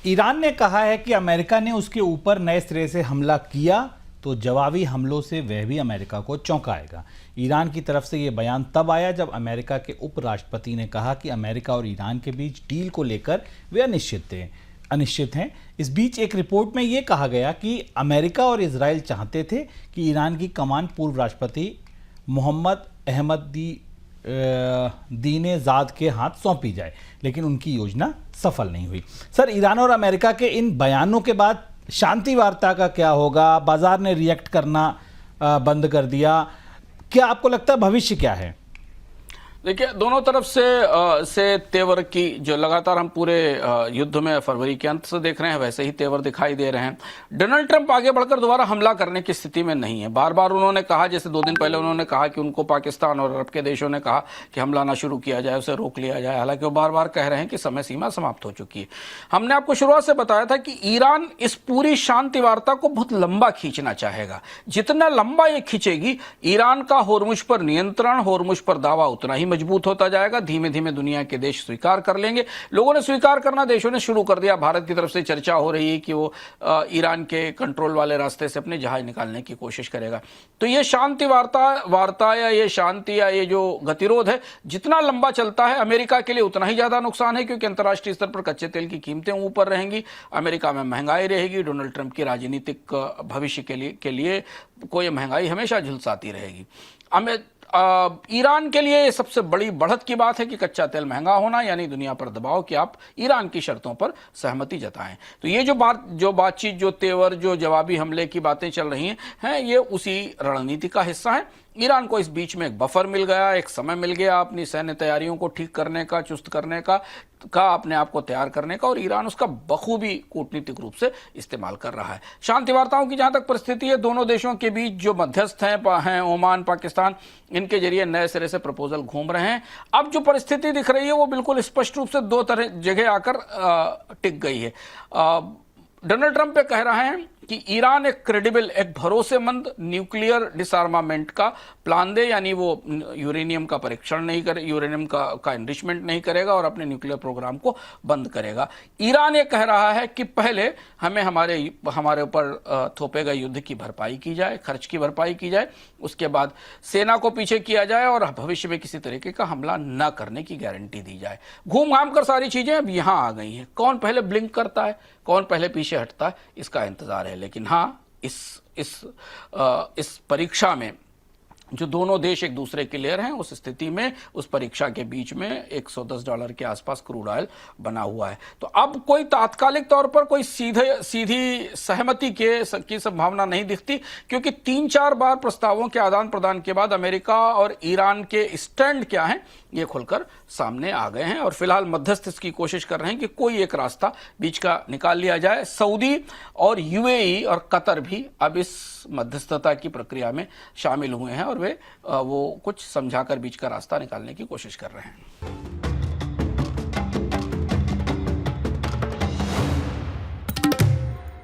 Iran ने कहा है कि अमेरिका ने उसके ऊपर नए सिरे से हमला किया तो जवाबी हमलों से वह भी अमेरिका को चौंकाएगा। ईरान की तरफ से यह बयान तब आया जब अमेरिका के उपराष्ट्रपति ने कहा कि अमेरिका और ईरान के बीच डील को लेकर वे अनिश्चित हैं। इस बीच एक रिपोर्ट में यह कहा गया कि अमेरिका और इजराइल चाहते थे कि ईरान की कमान पूर्व राष्ट्रपति मोहम्मद अहमदीनेजाद के हाथ सौंपी जाए, लेकिन उनकी योजना सफल नहीं हुई। सर, ईरान और अमेरिका के इन बयानों के बाद शांति वार्ता का क्या होगा? बाजार ने रिएक्ट करना बंद कर दिया। क्या आपको लगता है भविष्य क्या है? देखिए, दोनों तरफ से तेवर की जो लगातार हम पूरे युद्ध में फरवरी के अंत से देख रहे हैं, वैसे ही तेवर दिखाई दे रहे हैं। डोनाल्ड ट्रंप आगे बढ़कर दोबारा हमला करने की स्थिति में नहीं है। बार बार उन्होंने कहा, जैसे 2 दिन पहले उन्होंने कहा कि उनको पाकिस्तान और अरब के देशों ने कहा कि हमला ना शुरू किया जाए, उसे रोक लिया जाए। हालांकि वो बार बार कह रहे हैं कि समय सीमा समाप्त हो चुकी है। हमने आपको शुरुआत से बताया था कि ईरान इस पूरी शांति वार्ता को बहुत लंबा खींचना चाहेगा। जितना लंबा ये खींचेगी, ईरान का होर्मुज पर नियंत्रण, होर्मुज पर दावा उतना ही मजबूत होता जाएगा। धीमे धीमे दुनिया के देश स्वीकार कर लेंगे। लोगों ने स्वीकार करना, देशों ने शुरू कर दिया। भारत की तरफ से चर्चा हो रही है कि वो ईरान के कंट्रोल वाले रास्ते से अपने जहाज निकालने की कोशिश करेगा। तो ये शांति वार्ता या ये शांति या ये जो गतिरोध है, जितना लंबा चलता है अमेरिका के लिए उतना ही ज्यादा नुकसान है, क्योंकि अंतर्राष्ट्रीय स्तर पर कच्चे तेल की कीमतें ऊपर रहेंगी, अमेरिका में महंगाई रहेगी। डोनाल्ड ट्रंप की राजनीतिक भविष्य के लिए कोई महंगाई हमेशा झुलसाती रहेगी। ईरान के लिए सबसे बड़ी बढ़त की बात है कि कच्चा तेल महंगा होना, यानी दुनिया पर दबाव कि आप ईरान की शर्तों पर सहमति जताएं। तो ये जो बातचीत, जो तेवर, जो जवाबी हमले की बातें चल रही हैं, ये उसी रणनीति का हिस्सा है। ईरान को इस बीच में एक बफर मिल गया, एक समय मिल गया अपनी सैन्य तैयारियों को ठीक करने का, चुस्त करने का अपने आप को तैयार करने का, और ईरान उसका बखूबी कूटनीतिक रूप से इस्तेमाल कर रहा है। शांति वार्ताओं की जहां तक परिस्थिति है, दोनों देशों के बीच जो मध्यस्थ हैं ओमान, पाकिस्तान, इनके जरिए नए सिरे से प्रपोजल घूम रहे हैं। अब जो परिस्थिति दिख रही है वो बिल्कुल स्पष्ट रूप से 2 जगह आकर टिक गई है। डोनाल्ड ट्रंप पे कह रहे हैं कि ईरान एक क्रेडिबल, एक भरोसेमंद न्यूक्लियर डिसआर्मामेंट का प्लान दे, यानी वो यूरेनियम का परीक्षण नहीं करे, यूरेनियम का एनरिचमेंट नहीं करेगा और अपने न्यूक्लियर प्रोग्राम को बंद करेगा। ईरान ये कह रहा है कि पहले हमें हमारे ऊपर थोपे गए युद्ध की भरपाई की जाए, खर्च की भरपाई की जाए, उसके बाद सेना को पीछे किया जाए और भविष्य में किसी तरीके का हमला न करने की गारंटी दी जाए। घूम घाम कर सारी चीजें अब यहां आ गई हैं। कौन पहले ब्लिंक करता है, कौन पहले पीछे हटता है, इसका इंतजार है। लेकिन हाँ, इस परीक्षा में जो दोनों देश एक दूसरे के लिए हैं, उस स्थिति में, उस परीक्षा के बीच में $110 के आसपास क्रूड ऑयल बना हुआ है। तो अब कोई तात्कालिक तौर पर कोई सीधी सहमति की संभावना नहीं दिखती, क्योंकि 3-4 बार प्रस्तावों के आदान प्रदान के बाद अमेरिका और ईरान के स्टैंड क्या हैं ये खुलकर सामने आ गए हैं, और फिलहाल मध्यस्थ इसकी कोशिश कर रहे हैं कि कोई एक रास्ता बीच का निकाल लिया जाए। सऊदी और यूएई और कतर भी अब इस मध्यस्थता की प्रक्रिया में शामिल हुए हैं और वो कुछ समझाकर बीच का रास्ता निकालने की कोशिश कर रहे हैं।